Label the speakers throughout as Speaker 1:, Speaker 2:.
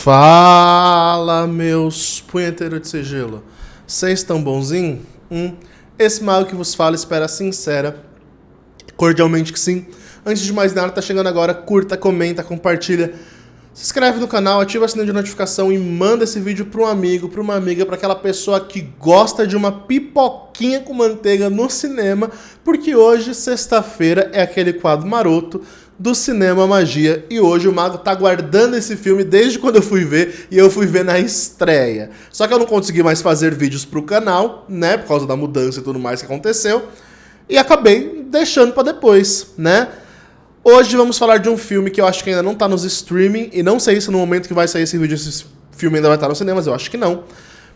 Speaker 1: Fala, meus punheteiros de sigilo. Vocês estão bonzinhos? Esse mal que vos fala espera sincera, cordialmente que sim. Antes de mais nada, tá chegando agora, curta, comenta, compartilha. Se inscreve no canal, ativa o sininho de notificação e manda esse vídeo para um amigo, para uma amiga, para aquela pessoa que gosta de uma pipoquinha com manteiga no cinema, porque hoje, sexta-feira, é aquele quadro maroto do Cinema Magia, e hoje o Mago tá guardando esse filme desde quando eu fui ver, e eu fui ver na estreia. Só que eu não consegui mais fazer vídeos pro canal, né, por causa da mudança e tudo mais que aconteceu, e acabei deixando pra depois, né. Hoje vamos falar de um filme que eu acho que ainda não tá nos streaming, e não sei se no momento que vai sair esse vídeo esse filme ainda vai estar nos cinemas, eu acho que não.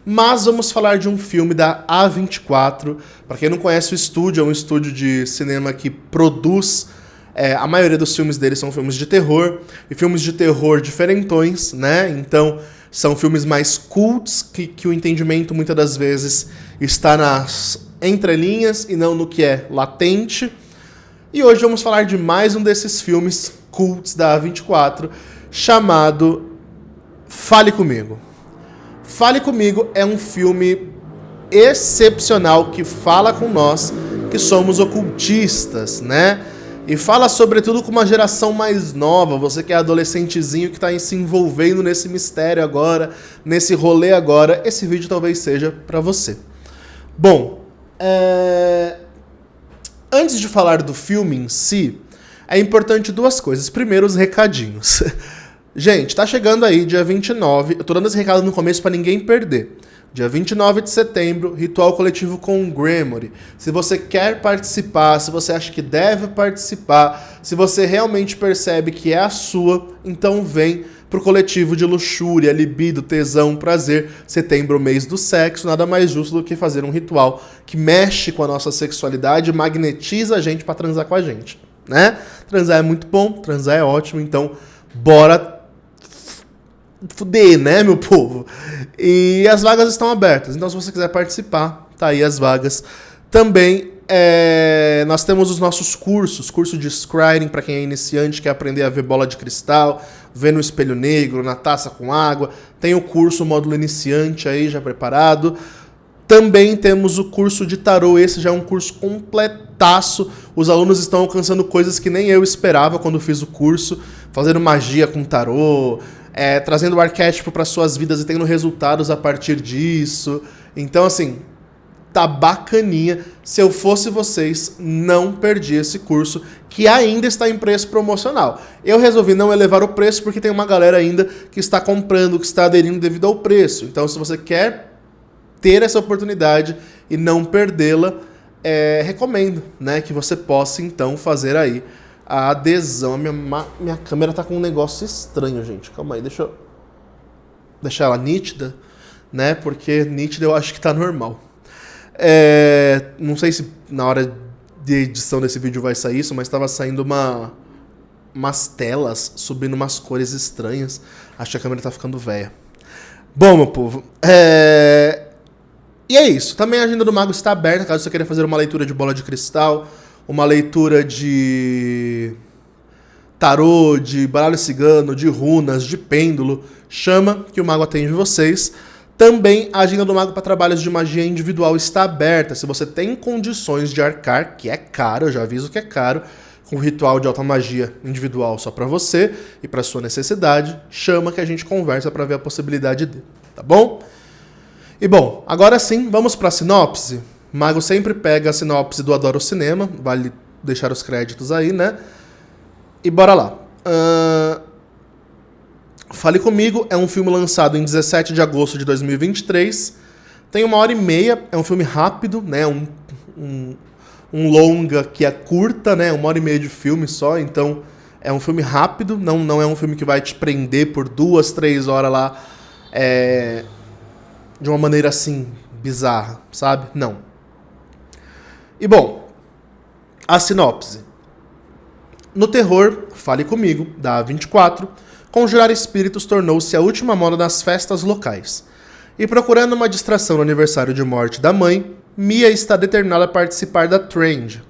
Speaker 1: Mas vamos falar de um filme da A24, pra quem não conhece o estúdio, é um estúdio de cinema que produz... a maioria dos filmes deles são filmes de terror, e filmes de terror diferentões, né? Então, são filmes mais cults, que o entendimento muitas das vezes está nas entrelinhas e não no que é latente. E hoje vamos falar de mais um desses filmes cults da A24, chamado Fale Comigo. Fale Comigo é um filme excepcional que fala com nós, que somos ocultistas, né? E fala sobretudo com uma geração mais nova, você que é adolescentezinho que está se envolvendo nesse mistério agora, nesse rolê agora, esse vídeo talvez seja para você. Bom, antes de falar do filme em si, é importante duas coisas. Primeiro, os recadinhos. Gente, tá chegando aí dia 29, eu tô dando esse recado no começo para ninguém perder. Dia 29 de setembro, Ritual Coletivo com Gremory. Se você quer participar, se você acha que deve participar, se você realmente percebe que é a sua, então vem pro coletivo de luxúria, libido, tesão, prazer. Setembro, mês do sexo, nada mais justo do que fazer um ritual que mexe com a nossa sexualidade, magnetiza a gente pra transar com a gente, né? Transar é muito bom, transar é ótimo, então bora fuder, né, meu povo? E as vagas estão abertas, então se você quiser participar, tá aí as vagas. Também nós temos os nossos curso de scrying para quem é iniciante, quer aprender a ver bola de cristal, ver no espelho negro, na taça com água. Tem o curso módulo iniciante aí já preparado. Também temos o curso de tarô, esse já é um curso completaço. Os alunos estão alcançando coisas que nem eu esperava quando fiz o curso, fazendo magia com tarô, trazendo o arquétipo para suas vidas e tendo resultados a partir disso. Então, assim, tá bacaninha. Se eu fosse vocês, não perdi esse curso, que ainda está em preço promocional. Eu resolvi não elevar o preço porque tem uma galera ainda que está comprando, que está aderindo devido ao preço. Então, se você quer ter essa oportunidade e não perdê-la, recomendo, né, que você possa, então, fazer aí a adesão. Minha câmera tá com um negócio estranho, gente. Calma aí, deixa eu deixar ela nítida, né? Porque nítida eu acho que tá normal. Não sei se na hora de edição desse vídeo vai sair isso, mas tava saindo umas telas, subindo umas cores estranhas. Acho que a câmera tá ficando velha. Bom, meu povo, e é isso. Também a agenda do Mago está aberta, caso você queira fazer uma leitura de bola de cristal, uma leitura de tarô, de baralho cigano, de runas, de pêndulo. Chama que o Mago atende vocês. Também a agenda do Mago para trabalhos de magia individual está aberta. Se você tem condições de arcar, que é caro, eu já aviso que é caro, com ritual de alta magia individual só para você e para sua necessidade, chama que a gente conversa para ver a possibilidade dele, tá bom? E bom, agora sim, vamos para a sinopse. Mago sempre pega a sinopse do Adoro Cinema, vale deixar os créditos aí, né? E bora lá. Fale Comigo é um filme lançado em 17 de agosto de 2023. Tem 1h30, é um filme rápido, né? Um longa que é curta, né? 1h30 de filme só, então é um filme rápido, não é um filme que vai te prender por 2, 3 horas lá, de uma maneira assim, bizarra, sabe? Não. E bom, a sinopse. No terror, Fale Comigo, da A24, conjurar espíritos tornou-se a última moda nas festas locais. E procurando uma distração no aniversário de morte da mãe, Mia está determinada a participar da trend.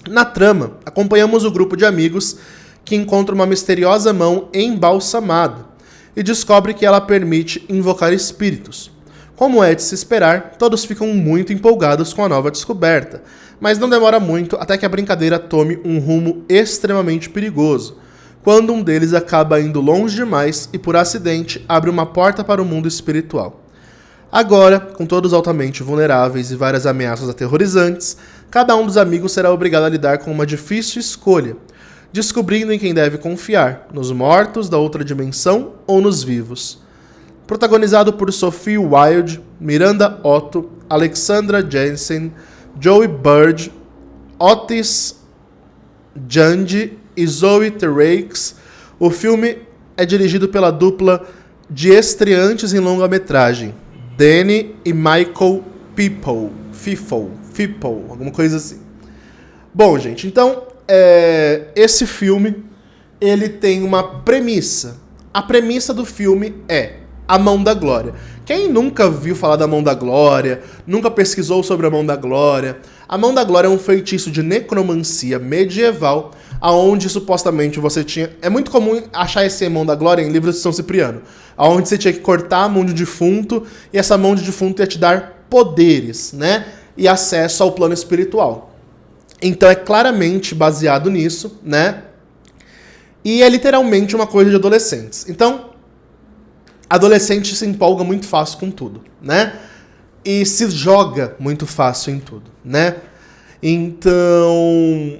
Speaker 1: Na trama, acompanhamos o grupo de amigos que encontra uma misteriosa mão embalsamada e descobre que ela permite invocar espíritos. Como é de se esperar, todos ficam muito empolgados com a nova descoberta, mas não demora muito até que a brincadeira tome um rumo extremamente perigoso, quando um deles acaba indo longe demais e, por acidente, abre uma porta para o mundo espiritual. Agora, com todos altamente vulneráveis e várias ameaças aterrorizantes, cada um dos amigos será obrigado a lidar com uma difícil escolha, descobrindo em quem deve confiar, nos mortos da outra dimensão ou nos vivos. Protagonizado por Sophie Wilde, Miranda Otto, Alexandra Jensen, Joey Bird, Otis Jandy e Zoe Terrakes, o filme é dirigido pela dupla de estreantes em longa-metragem, Danny e Michael Feefel, alguma coisa assim. Bom, gente, então, esse filme, ele tem uma premissa. A premissa do filme é a Mão da Glória. Quem nunca viu falar da Mão da Glória, nunca pesquisou sobre a Mão da Glória? A Mão da Glória é um feitiço de necromancia medieval, aonde supostamente você tinha... É muito comum achar esse Mão da Glória em livros de São Cipriano, aonde você tinha que cortar a mão de defunto, e essa mão de defunto ia te dar poderes, né? E acesso ao plano espiritual. Então é claramente baseado nisso, né? E é literalmente uma coisa de adolescentes. Então, adolescente se empolga muito fácil com tudo, né? E se joga muito fácil em tudo, né? Então,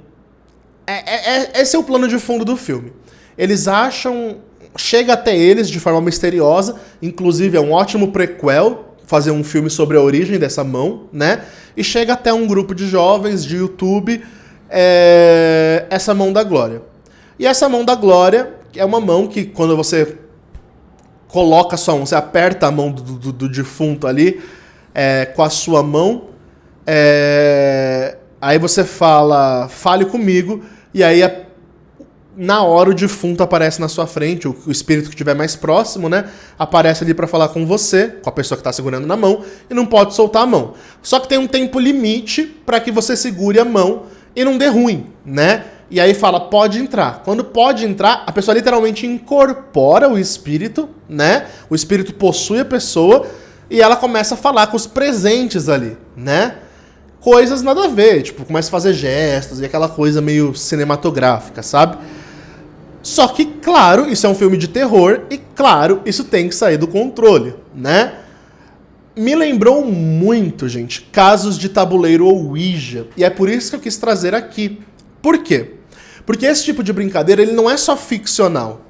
Speaker 1: esse é o plano de fundo do filme. Eles acham... Chega até eles de forma misteriosa, inclusive é um ótimo prequel fazer um filme sobre a origem dessa mão, né? E chega até um grupo de jovens de YouTube, essa Mão da Glória. E essa Mão da Glória é uma mão que, quando você coloca a sua mão, você aperta a mão do defunto ali com a sua mão, aí você fale comigo, e aí na hora o defunto aparece na sua frente, o espírito que estiver mais próximo, né, aparece ali para falar com você, com a pessoa que está segurando na mão, e não pode soltar a mão. Só que tem um tempo limite para que você segure a mão e não dê ruim, né? E aí fala, pode entrar. Quando pode entrar, a pessoa literalmente incorpora o espírito, né? O espírito possui a pessoa e ela começa a falar com os presentes ali, né? Coisas nada a ver, tipo, começa a fazer gestos e aquela coisa meio cinematográfica, sabe? Só que, claro, isso é um filme de terror e, claro, isso tem que sair do controle, né? Me lembrou muito, gente, casos de tabuleiro ou Ouija, e é por isso que eu quis trazer aqui. Por quê? Porque esse tipo de brincadeira, ele não é só ficcional.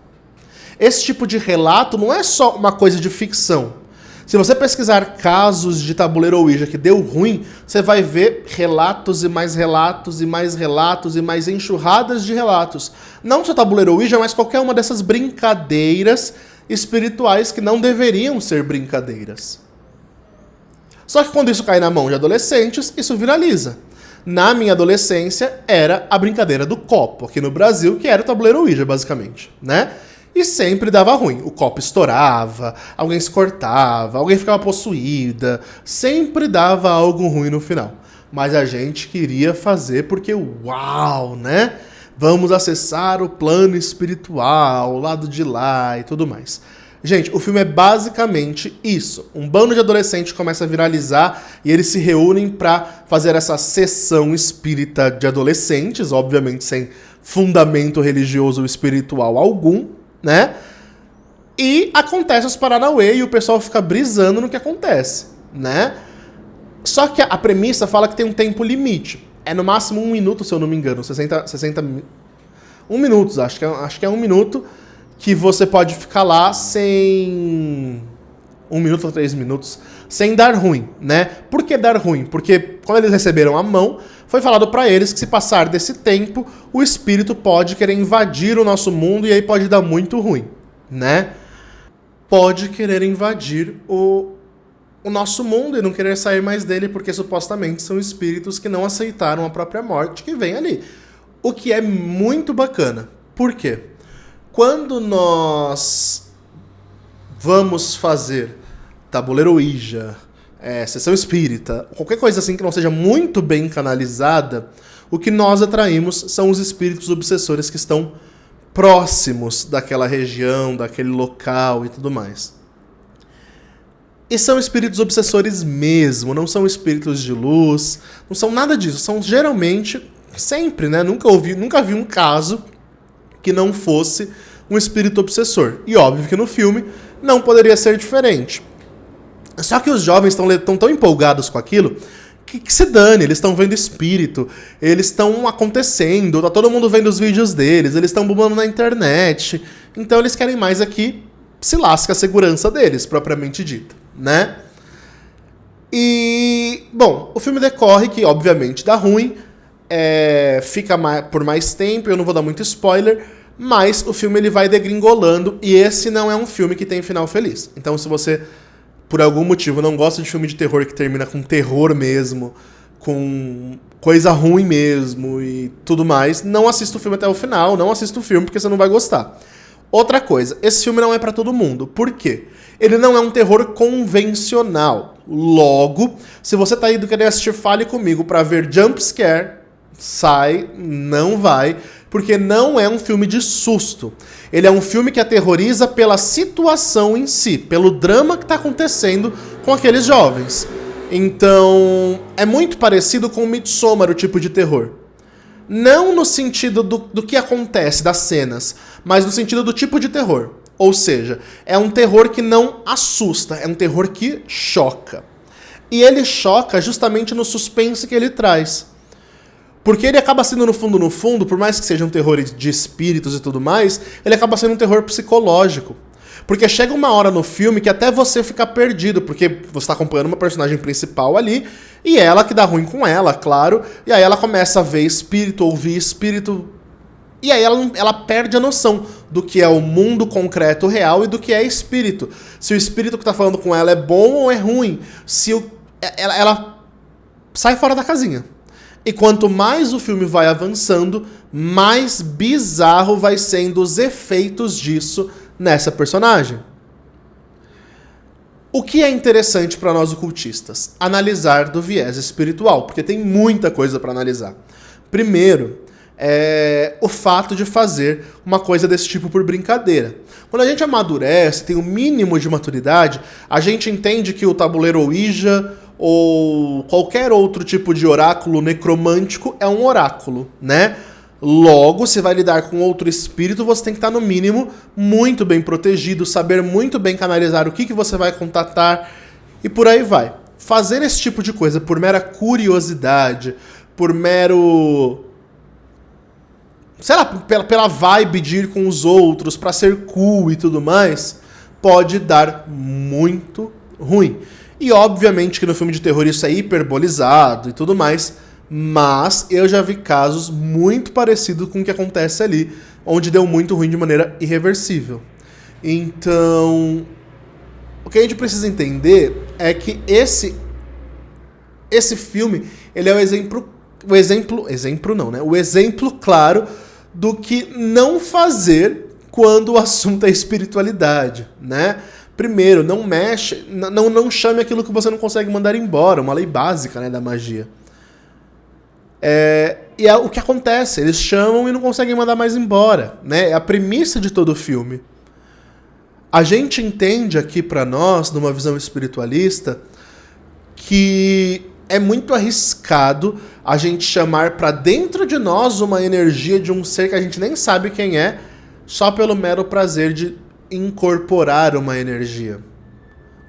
Speaker 1: Esse tipo de relato não é só uma coisa de ficção. Se você pesquisar casos de tabuleiro ou Ouija que deu ruim, você vai ver relatos e mais relatos e mais relatos e mais enxurradas de relatos. Não só tabuleiro ou Ouija, mas qualquer uma dessas brincadeiras espirituais que não deveriam ser brincadeiras. Só que quando isso cai na mão de adolescentes, isso viraliza. Na minha adolescência, era a brincadeira do copo, aqui no Brasil, que era o tabuleiro Ouija, basicamente, né? E sempre dava ruim. O copo estourava, alguém se cortava, alguém ficava possuída. Sempre dava algo ruim no final. Mas a gente queria fazer porque, uau, né? Vamos acessar o plano espiritual, o lado de lá e tudo mais. Gente, o filme é basicamente isso. Um bando de adolescentes começa a viralizar e eles se reúnem pra fazer essa sessão espírita de adolescentes, obviamente sem fundamento religioso ou espiritual algum, né? E acontece os paranauê e o pessoal fica brisando no que acontece, né? Só que a premissa fala que tem um tempo limite. É no máximo 1 minuto, se eu não me engano. 1 minuto, acho que é 1 minuto que você pode ficar lá sem... 1 minuto ou 3 minutos, sem dar ruim, né? Por que dar ruim? Porque quando eles receberam a mão, foi falado pra eles que se passar desse tempo, o espírito pode querer invadir o nosso mundo e aí pode dar muito ruim, né? Pode querer invadir o nosso mundo e não querer sair mais dele porque supostamente são espíritos que não aceitaram a própria morte que vem ali. O que é muito bacana. Por quê? Quando nós vamos fazer tabuleiro Ouija, sessão espírita, qualquer coisa assim que não seja muito bem canalizada, o que nós atraímos são os espíritos obsessores que estão próximos daquela região, daquele local e tudo mais. E são espíritos obsessores mesmo, não são espíritos de luz, não são nada disso, são geralmente, sempre, né? Nunca vi um caso que não fosse um espírito obsessor. E óbvio que no filme não poderia ser diferente. Só que os jovens estão tão empolgados com aquilo que se dane, eles estão vendo espírito, eles estão acontecendo, tá todo mundo vendo os vídeos deles, eles estão bombando na internet, então eles querem mais aqui se lasca a segurança deles, propriamente dita, né? E, bom, o filme decorre que, obviamente, dá ruim, fica por mais tempo, eu não vou dar muito spoiler, mas o filme ele vai degringolando e esse não é um filme que tem final feliz. Então, se você, por algum motivo, não gosta de filme de terror que termina com terror mesmo, com coisa ruim mesmo e tudo mais, não assista o filme até o final, não assista o filme porque você não vai gostar. Outra coisa, esse filme não é pra todo mundo. Por quê? Ele não é um terror convencional. Logo, se você tá indo querer assistir Fale Comigo pra ver jumpscare, sai, não vai, porque não é um filme de susto. Ele é um filme que aterroriza pela situação em si, pelo drama que tá acontecendo com aqueles jovens. Então, é muito parecido com Midsommar, o tipo de terror. Não no sentido do que acontece, das cenas, mas no sentido do tipo de terror. Ou seja, é um terror que não assusta, é um terror que choca. E ele choca justamente no suspense que ele traz. Porque ele acaba sendo, no fundo, por mais que seja um terror de espíritos e tudo mais, ele acaba sendo um terror psicológico. Porque chega uma hora no filme que até você fica perdido, porque você está acompanhando uma personagem principal ali, e ela que dá ruim com ela, claro, e aí ela começa a ver espírito, ouvir espírito, e aí ela perde a noção do que é o mundo concreto real e do que é espírito. Se o espírito que está falando com ela é bom ou é ruim, se ela sai fora da casinha. E quanto mais o filme vai avançando, mais bizarro vai sendo os efeitos disso nessa personagem. O que é interessante para nós ocultistas? Analisar do viés espiritual, porque tem muita coisa para analisar. Primeiro, o fato de fazer uma coisa desse tipo por brincadeira. Quando a gente amadurece, tem o mínimo de maturidade, a gente entende que o tabuleiro Ouija ou qualquer outro tipo de oráculo necromântico é um oráculo, né? Logo, se vai lidar com outro espírito, você tem que estar, no mínimo, muito bem protegido, saber muito bem canalizar o que você vai contatar e por aí vai. Fazer esse tipo de coisa por mera curiosidade, por mero, sei lá, pela vibe de ir com os outros, pra ser cool e tudo mais, pode dar muito ruim. E obviamente que no filme de terror isso é hiperbolizado e tudo mais, mas eu já vi casos muito parecidos com o que acontece ali, onde deu muito ruim de maneira irreversível. Então, o que a gente precisa entender é que esse filme, ele é o exemplo claro do que não fazer quando o assunto é espiritualidade, né? Primeiro, não mexe, não chame aquilo que você não consegue mandar embora, uma lei básica, né, da magia. E é o que acontece, eles chamam e não conseguem mandar mais embora, né? É a premissa de todo o filme. A gente entende aqui pra nós, numa visão espiritualista, que é muito arriscado a gente chamar pra dentro de nós uma energia de um ser que a gente nem sabe quem é, só pelo mero prazer de incorporar uma energia,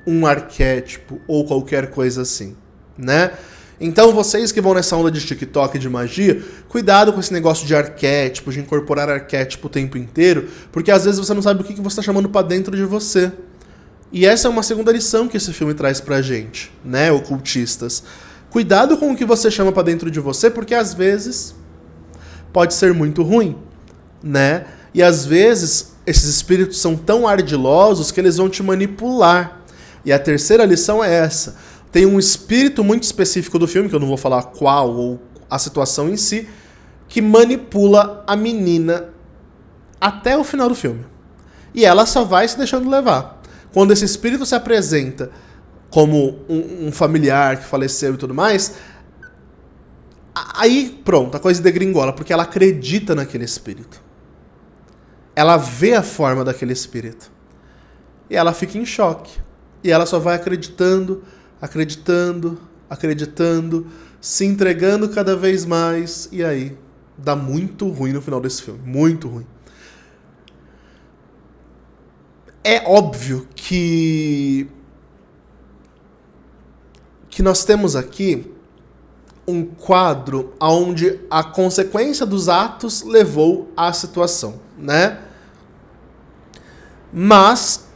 Speaker 1: um arquétipo ou qualquer coisa assim, né? Então vocês que vão nessa onda de TikTok de magia, cuidado com esse negócio de arquétipo, de incorporar arquétipo o tempo inteiro, porque às vezes você não sabe o que você está chamando pra dentro de você. E essa é uma segunda lição que esse filme traz pra gente, né, ocultistas. Cuidado com o que você chama pra dentro de você, porque às vezes pode ser muito ruim, né? E às vezes esses espíritos são tão ardilosos que eles vão te manipular. E a terceira lição é essa. Tem um espírito muito específico do filme, que eu não vou falar qual ou a situação em si, que manipula a menina até o final do filme. E ela só vai se deixando levar. Quando esse espírito se apresenta como um familiar que faleceu e tudo mais, aí pronto, a coisa degringola, porque ela acredita naquele espírito. ela vê a forma daquele espírito. E ela fica em choque. E ela só vai acreditando, acreditando, acreditando, se entregando cada vez mais. E aí, dá muito ruim no final desse filme. Muito ruim. É óbvio que nós temos aqui um quadro onde a consequência dos atos levou à situação, né? Mas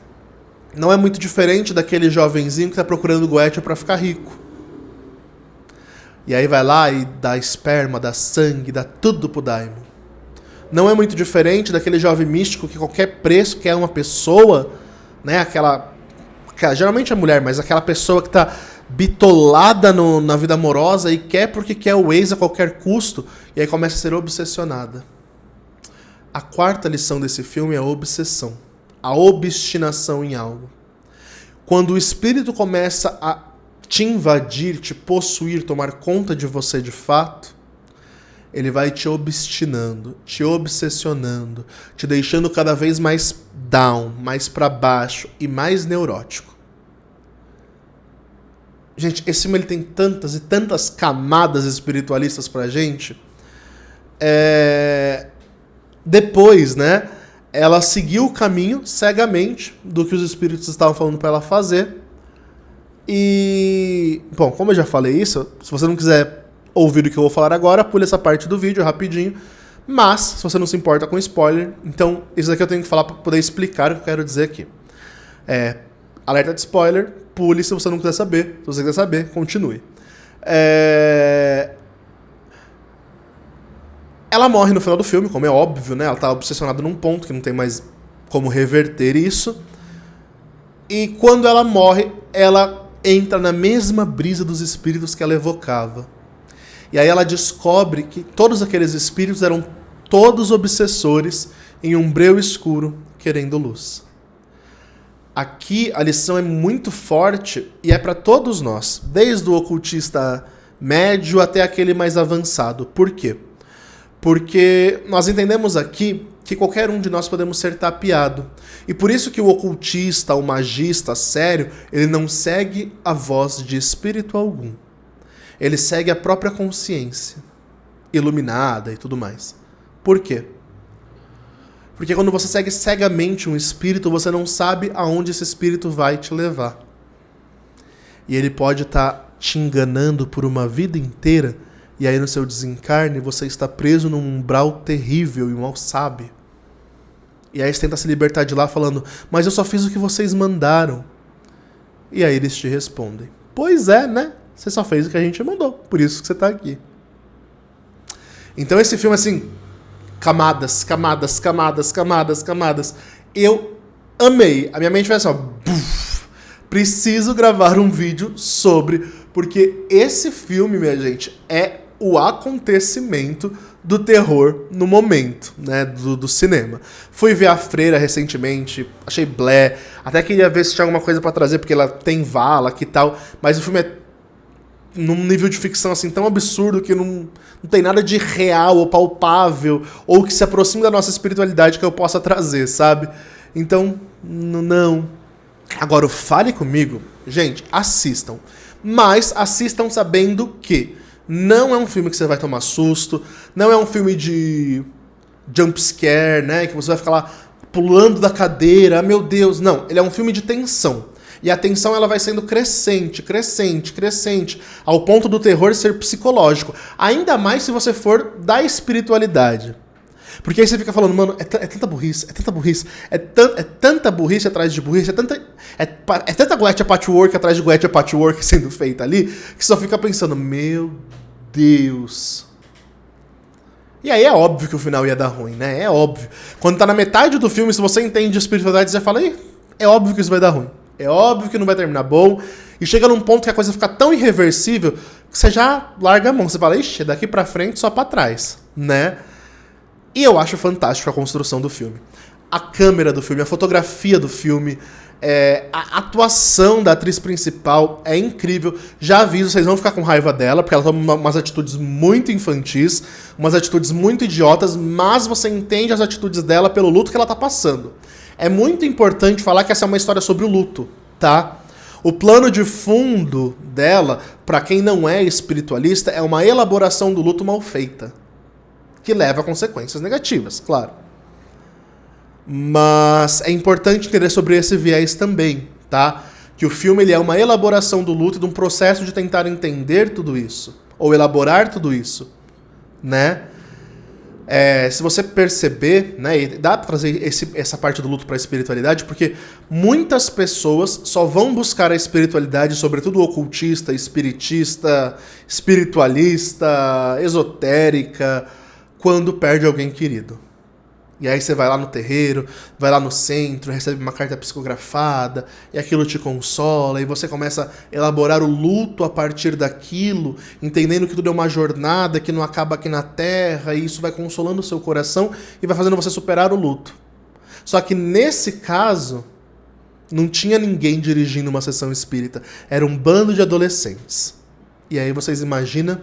Speaker 1: não é muito diferente daquele jovenzinho que está procurando Goetia para ficar rico. E aí vai lá e dá esperma, dá sangue, dá tudo pro Daimon. Não é muito diferente daquele jovem místico que qualquer preço quer uma pessoa, né? Aquela geralmente é mulher, mas aquela pessoa que tá bitolada na vida amorosa e quer porque quer o ex a qualquer custo, e aí começa a ser obsessionada. A quarta lição desse filme é a obsessão, a obstinação em algo. Quando o espírito começa a te invadir, te possuir, tomar conta de você de fato, ele vai te obstinando, te obsessionando, te deixando cada vez mais down, mais pra baixo e mais neurótico. Gente, esse filme ele tem tantas e tantas camadas espiritualistas pra gente. Depois, né, ela seguiu o caminho cegamente do que os espíritos estavam falando pra ela fazer. E, bom, como eu já falei isso, se você não quiser ouvir o que eu vou falar agora, pule essa parte do vídeo rapidinho. Mas, se você não se importa com spoiler, então isso daqui eu tenho que falar pra poder explicar o que eu quero dizer aqui. Alerta de spoiler, pule se você não quiser saber. Se você quiser saber, continue. Ela morre no final do filme, como é óbvio, né? Ela tá obsessionada num ponto que não tem mais como reverter isso. E quando ela morre, ela entra na mesma brisa dos espíritos que ela evocava. E aí ela descobre que todos aqueles espíritos eram todos obsessores em um breu escuro, querendo luz. Aqui a lição é muito forte e é para todos nós, desde o ocultista médio até aquele mais avançado. Por quê? Porque nós entendemos aqui que qualquer um de nós podemos ser tapeado. E por isso que o ocultista, o magista sério, ele não segue a voz de espírito algum. Ele segue a própria consciência, iluminada e tudo mais. Por quê? Porque quando você segue cegamente um espírito, você não sabe aonde esse espírito vai te levar. E ele pode estar te enganando por uma vida inteira, e aí no seu desencarne você está preso num umbral terrível e mal sabe. E aí você tenta se libertar de lá falando, mas eu só fiz o que vocês mandaram. E aí eles te respondem, pois é, né? Você só fez o que a gente mandou, por isso que você está aqui. Então esse filme, assim, camadas, camadas, camadas, camadas, camadas. Eu amei. A minha mente foi assim, ó, buf, preciso gravar um vídeo sobre, porque esse filme, minha gente, é o acontecimento do terror no momento, né, do cinema. Fui ver A Freira recentemente, achei blé, até queria ver se tinha alguma coisa pra trazer, porque ela tem vala e tal, mas o filme é num nível de ficção assim tão absurdo que não tem nada de real ou palpável ou que se aproxime da nossa espiritualidade que eu possa trazer, sabe? Então, não. Agora, o Fale Comigo, gente, assistam. Mas assistam sabendo que não é um filme que você vai tomar susto, não é um filme de jump scare, né? Que você vai ficar lá pulando da cadeira, meu Deus. Não, ele é um filme de tensão. E a tensão ela vai sendo crescente, crescente, crescente, ao ponto do terror ser psicológico. Ainda mais se você for da espiritualidade. Porque aí você fica falando, mano, é tanta burrice, é tanta burrice, é tanta burrice atrás de burrice, é tanta Goetia Patchwork atrás de Goetia Patchwork sendo feita ali, que você só fica pensando, meu Deus. E aí é óbvio que o final ia dar ruim, né? É óbvio. Quando tá na metade do filme, se você entende espiritualidade, você fala, é óbvio que isso vai dar ruim. É óbvio que não vai terminar bom. E chega num ponto que a coisa fica tão irreversível que você já larga a mão. Você fala, ixi, daqui pra frente só pra trás, né? E eu acho fantástico a construção do filme. A câmera do filme, a fotografia do filme, A atuação da atriz principal é incrível. Já aviso, vocês vão ficar com raiva dela, porque ela toma umas atitudes muito infantis, umas atitudes muito idiotas, mas você entende as atitudes dela pelo luto que ela tá passando. É muito importante falar que essa é uma história sobre o luto, tá? O plano de fundo dela, pra quem não é espiritualista, é uma elaboração do luto mal feita, que leva a consequências negativas, claro. Mas é importante entender sobre esse viés também, tá? Que o filme ele é uma elaboração do luto e de um processo de tentar entender tudo isso, ou elaborar tudo isso, né? Se você perceber, né, e dá pra trazer essa parte do luto pra espiritualidade, porque muitas pessoas só vão buscar a espiritualidade, sobretudo ocultista, espiritista, espiritualista, esotérica, quando perde alguém querido. E aí você vai lá no terreiro, vai lá no centro, recebe uma carta psicografada, e aquilo te consola, e você começa a elaborar o luto a partir daquilo, entendendo que tudo é uma jornada, que não acaba aqui na Terra, e isso vai consolando o seu coração e vai fazendo você superar o luto. Só que nesse caso, não tinha ninguém dirigindo uma sessão espírita, era um bando de adolescentes. E aí vocês imaginam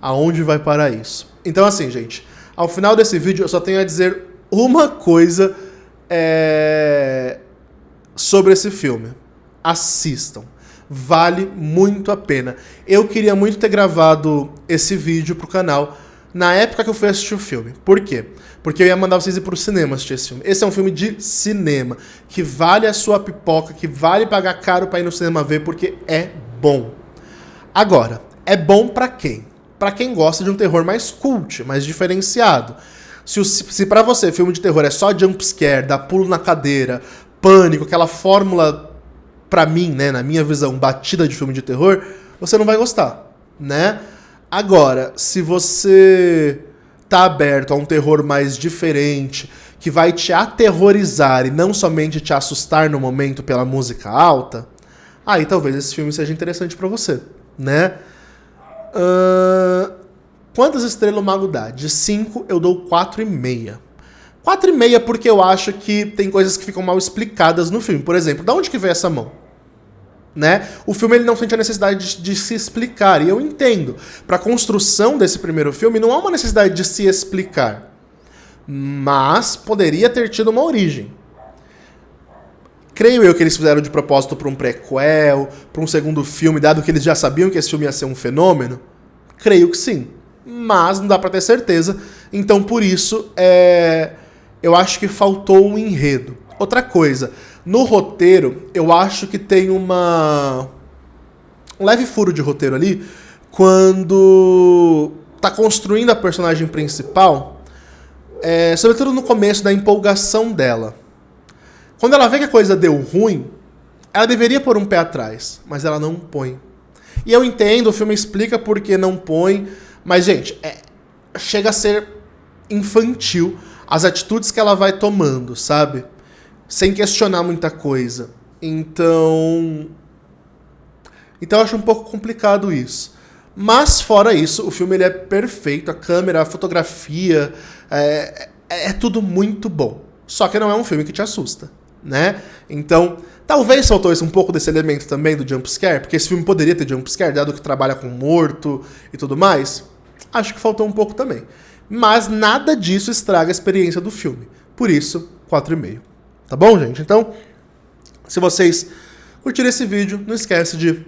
Speaker 1: aonde vai parar isso. Então assim, gente, ao final desse vídeo eu só tenho a dizer uma coisa sobre esse filme. Assistam. Vale muito a pena. Eu queria muito ter gravado esse vídeo pro canal na época que eu fui assistir o filme. Por quê? Porque eu ia mandar vocês ir pro cinema assistir esse filme. Esse é um filme de cinema, que vale a sua pipoca, que vale pagar caro pra ir no cinema ver, porque é bom. Agora, é bom pra quem? Pra quem gosta de um terror mais cult, mais diferenciado. Se pra você filme de terror é só jumpscare, dar pulo na cadeira, pânico, aquela fórmula, pra mim, né, na minha visão, batida de filme de terror, você não vai gostar, né? Agora, se você tá aberto a um terror mais diferente, que vai te aterrorizar e não somente te assustar no momento pela música alta, aí talvez esse filme seja interessante pra você, né? Quantas estrelas o Mago dá? De 5 eu dou 4,5. 4,5 porque eu acho que tem coisas que ficam mal explicadas no filme. Por exemplo, de onde que veio essa mão? Né? O filme ele não sente a necessidade de se explicar. E eu entendo. Para a construção desse primeiro filme não há uma necessidade de se explicar. Mas poderia ter tido uma origem. Creio eu que eles fizeram de propósito para um prequel, para um segundo filme, dado que eles já sabiam que esse filme ia ser um fenômeno. Creio que sim. Mas não dá pra ter certeza, então por isso eu acho que faltou um enredo. Outra coisa, no roteiro eu acho que tem um leve furo de roteiro ali, quando tá construindo a personagem principal, sobretudo no começo da empolgação dela. Quando ela vê que a coisa deu ruim, ela deveria pôr um pé atrás, mas ela não põe. E eu entendo, o filme explica por que não põe, mas, gente, chega a ser infantil as atitudes que ela vai tomando, sabe? Sem questionar muita coisa. Então eu acho um pouco complicado isso. Mas, fora isso, o filme ele é perfeito. A câmera, a fotografia, é tudo muito bom. Só que não é um filme que te assusta, né? Então, talvez faltou um pouco desse elemento também do jumpscare, porque esse filme poderia ter jumpscare, dado que trabalha com morto e tudo mais. Acho que faltou um pouco também. Mas nada disso estraga a experiência do filme. Por isso, 4,5. Tá bom, gente? Então, se vocês curtirem esse vídeo, não esquece de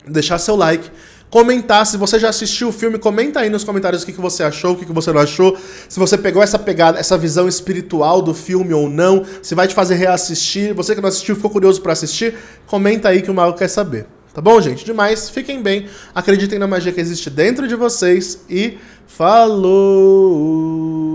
Speaker 1: deixar seu like, comentar. Se você já assistiu o filme, comenta aí nos comentários o que você achou, o que você não achou. Se você pegou essa pegada, essa visão espiritual do filme ou não. Se vai te fazer reassistir. Você que não assistiu, ficou curioso pra assistir, comenta aí que o Mago quer saber. Tá bom, gente? Demais. Fiquem bem. Acreditem na magia que existe dentro de vocês. E falou!